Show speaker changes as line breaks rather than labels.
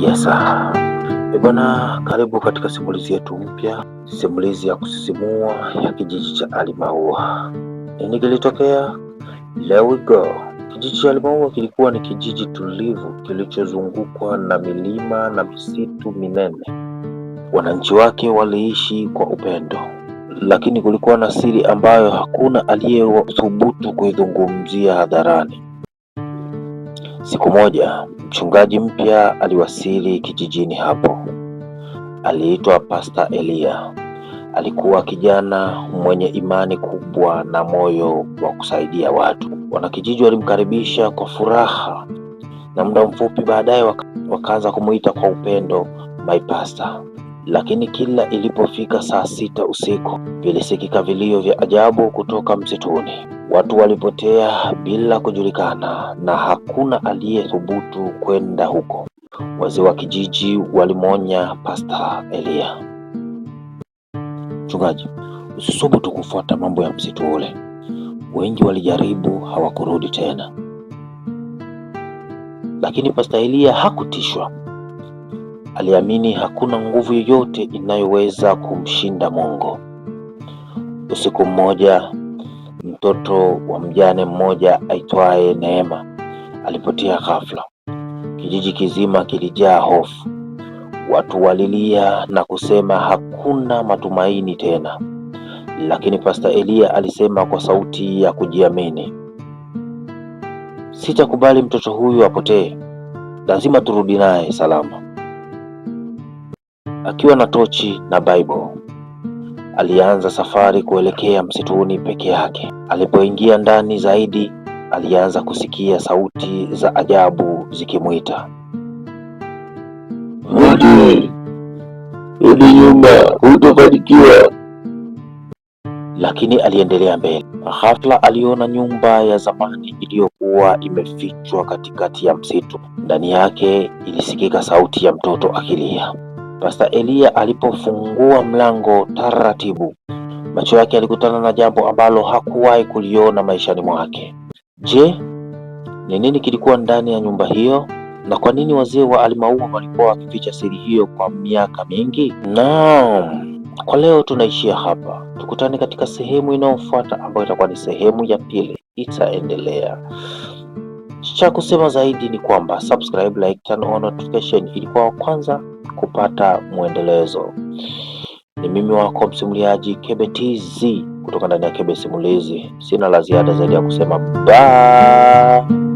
Yes, bwana, karibu katika simulizi yetu mpya, simulizi ya kusisimua ya kijiji cha Alimaua. Nini kilitokea? There we go. Kijiji cha Alimaua kilikuwa ni kijiji tulivu kilichozungukwa na milima na misitu minene. Wananchi wake waliishi kwa upendo, lakini kulikuwa na siri ambayo hakuna aliyethubutu kuizungumzia hadharani. Siku moja mchungaji mpya aliwasili kijijini hapo. Aliitwa Pastor Elia. Alikuwa kijana mwenye imani kubwa na moyo wa kusaidia watu. Wanakijiji walimkaribisha kwa furaha, na muda mfupi baadaye wakaanza kumuita kwa upendo my pastor. Lakini kila ilipofika saa 6 usiku, vilisikika vilio vya ajabu kutoka msituni. Watu walipotea bila kujulikana na hakuna aliyethubutu kwenda huko. Wazee wa kijiji walimwonya Pastor Elia, mchungaji, usisubutu kufuata mambo ya msitu ule. Wengi walijaribu, hawakurudi tena. Lakini Pastor Elia hakutishwa. Aliamini hakuna nguvu yoyote inayoweza kumshinda Mungu. Usiku mmoja, mtoto wa mjane mmoja aitwaye Neema alipotea ghafla. Kijiji kizima kilijaa hofu. Watu walilia na kusema hakuna matumaini tena. Lakini Pastor Elia alisema kwa sauti ya kujiamini, sitakubali mtoto huyu apotee. Lazima turudi naye salama. Akiwa na tochi na Bible, alianza safari kuelekea msituni peke yake. Alipoingia ndani zaidi, alianza kusikia sauti za ajabu zikimuita, rudi nyuma, hutafanikiwa. Lakini aliendelea mbele. Ghafla aliona nyumba ya zamani iliyokuwa imefichwa katikati ya msitu. Ndani yake ilisikika sauti ya mtoto akilia. Pastor Elia alipofungua mlango taratibu, macho yake yalikutana na jambo ambalo hakuwahi kuliona maishani mwake. Je, ni nini kilikuwa ndani ya nyumba hiyo? Na kwa nini wazee wa Alimaua walikuwa wakificha siri hiyo kwa miaka mingi? Naam, kwa leo tunaishia hapa. Tukutane katika sehemu inayofuata ambayo itakuwa ni sehemu ya pili. Itaendelea. Cha kusema zaidi ni kwamba subscribe, like, turn on notification ili kwa kwanza kupata mwendelezo. Ni mimi wako msimuliaji Kebe TZ kutoka ndani ya Kebe Simulizi. Sina la ziada zaidi ya kusema bye.